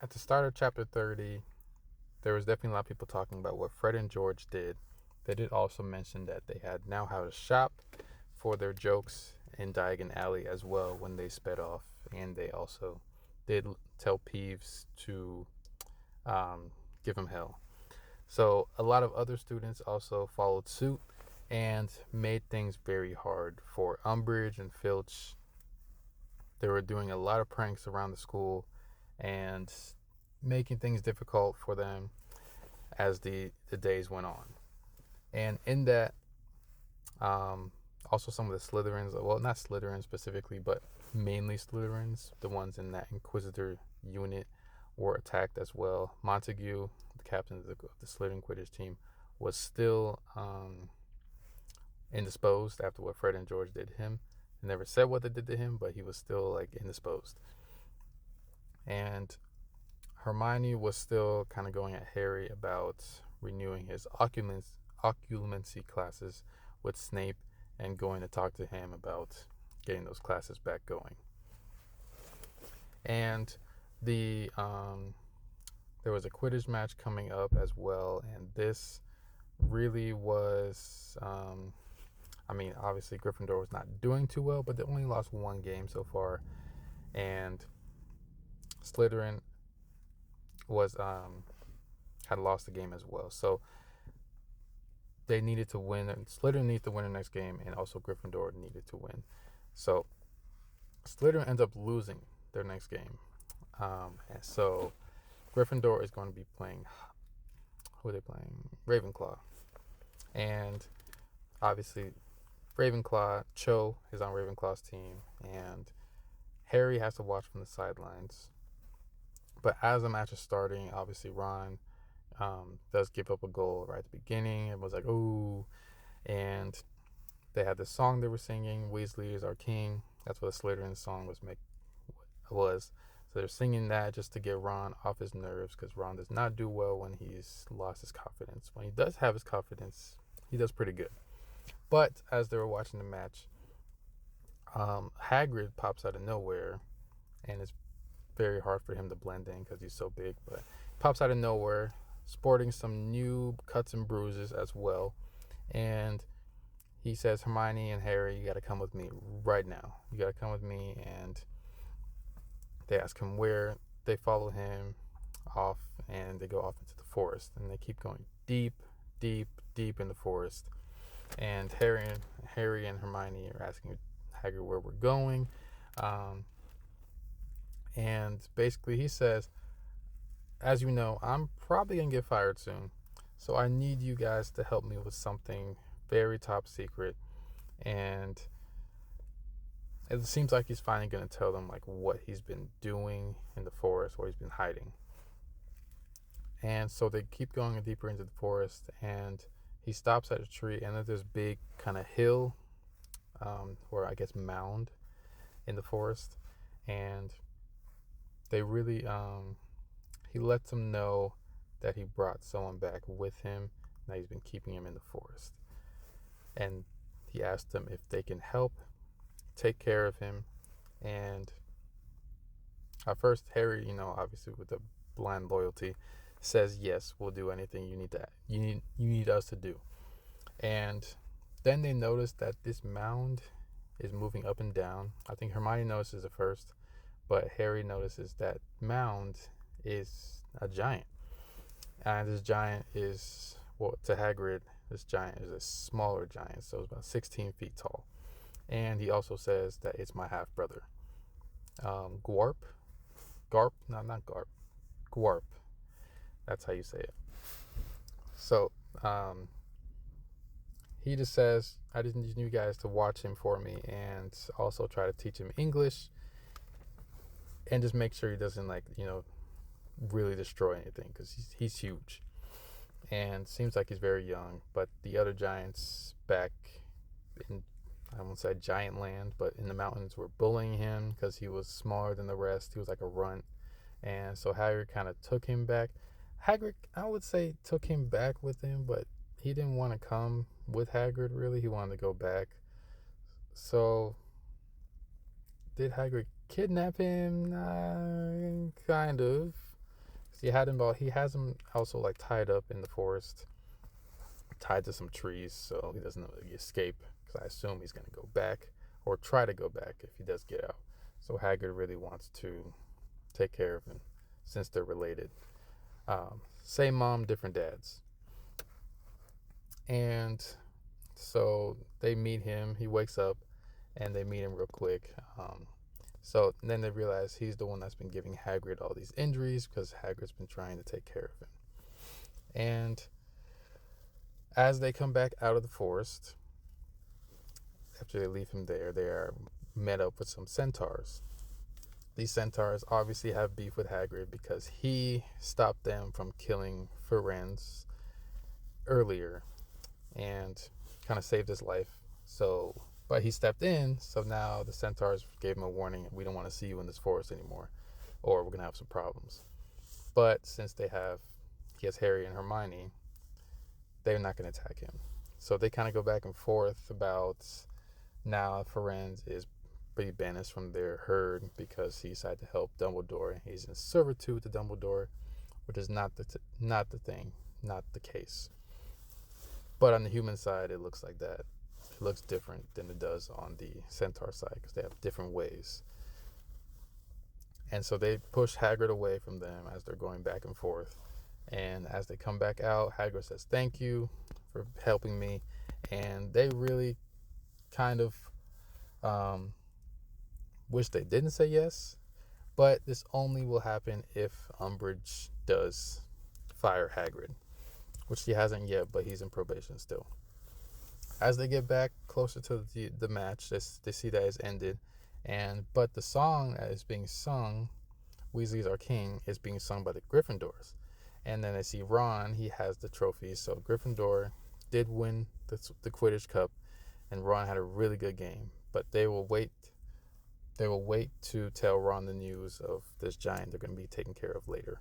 at the start of chapter 30, there was definitely a lot of people talking about what Fred and George did. They did also mention that they had now had a shop for their jokes in Diagon Alley as well when they sped off, and they also did tell Peeves to um, give him hell. So a lot of other students also followed suit and made things very hard for Umbridge and Filch. They were doing a lot of pranks around the school and making things difficult for them as the days went on. And in that, um, also some of the Slytherins, well, not Slytherins specifically, but mainly Slytherins, the ones in that Inquisitor unit, were attacked as well. Montague, the captain of the Slytherin Quidditch team, was still indisposed after what Fred and George did to him. They never said what they did to him, but he was still like indisposed. And Hermione was still kind of going at Harry about renewing his occlumency classes with Snape and going to talk to him about getting those classes back going. And there was a Quidditch match coming up as well, and this really was. I mean, obviously Gryffindor was not doing too well, but they only lost one game so far, and Slytherin was had lost the game as well. So they needed to win. And Slytherin needed to win the next game, and also Gryffindor needed to win. So Slytherin ends up losing their next game, and so Gryffindor is going to be playing. Who are they playing? Ravenclaw, and obviously Ravenclaw. Cho is on Ravenclaw's team, and Harry has to watch from the sidelines. But as the match is starting, obviously Ron does give up a goal right at the beginning. It was like, ooh. And they had this song they were singing, Weasley is our king. That's what the Slytherin song was. So they're singing that just to get Ron off his nerves, because Ron does not do well when he's lost his confidence. When he does have his confidence, he does pretty good. But as they were watching the match, Hagrid pops out of nowhere, and it's very hard for him to blend in because he's so big. But he pops out of nowhere, sporting some new cuts and bruises as well. And he says, Hermione and Harry, you got to come with me right now. You got to come with me. And they ask him where. They follow him off, and they go off into the forest. And they keep going deep, deep, deep in the forest. And Harry and Hermione are asking Hagrid where we're going. And basically he says, as you know, I'm probably going to get fired soon. So I need you guys to help me with something very top secret. And it seems like he's finally going to tell them like what he's been doing in the forest, where he's been hiding. And so they keep going deeper into the forest, and he stops at a tree, and there's this big kind of hill, or I guess mound in the forest. And they really, he lets them know that he brought someone back with him, that he's been keeping him in the forest. And he asked them if they can help take care of him. And at first, Harry, obviously with the blind loyalty, says yes, we'll do anything you need us to do. And then they notice that this mound is moving up and down. I think Hermione notices it first, but Harry notices that mound is a giant. And this giant is, well, to Hagrid, this giant is a smaller giant, so it's about 16 feet tall. And he also says that it's my half brother, Gwarp, Garp, no, not Garp, Gwarp. That's how you say it. So he just says, I just need you guys to watch him for me, and also try to teach him English, and just make sure he doesn't really destroy anything, because he's huge and seems like he's very young. But the other giants back in, I won't say giant land, but in the mountains, were bullying him because he was smaller than the rest. He was like a runt. And so Hagrid kind of took him back. Hagrid, I would say, took him back with him, but he didn't want to come with Hagrid, really. He wanted to go back. So did Hagrid kidnap him? Kind of. He has him also like tied up in the forest, tied to some trees, so he doesn't really escape. Because I assume he's gonna go back or try to go back if he does get out. So Hagrid really wants to take care of him since they're related. Same mom, different dads. And so they meet him. He wakes up and they meet him real quick. So then they realize he's the one that's been giving Hagrid all these injuries because Hagrid's been trying to take care of him. And as they come back out of the forest, after they leave him there, they are met up with some centaurs. These centaurs obviously have beef with Hagrid because he stopped them from killing Firenze earlier and kind of saved his life. So, but he stepped in, so now the centaurs gave him a warning: we don't want to see you in this forest anymore, or we're gonna have some problems. But since he has Harry and Hermione, they're not gonna attack him. So they kind of go back and forth about now Firenze is be banished from their herd because he decided to help Dumbledore. He's in servitude to Dumbledore, which is not the case. But on the human side, it looks like that. It looks different than it does on the Centaur side because they have different ways. And so they push Hagrid away from them as they're going back and forth. And as they come back out, Hagrid says, "Thank you for helping me." And they really kind of wish they didn't say yes, but this only will happen if Umbridge does fire Hagrid, which he hasn't yet, but he's in probation still. As they get back closer to the match, they see that it's ended, but the song that is being sung, "Weasley's Our King," is being sung by the Gryffindors. And then they see Ron, he has the trophy, so Gryffindor did win the Quidditch Cup, and Ron had a really good game. But they will wait to tell Ron the news of this giant they're going to be taking care of later.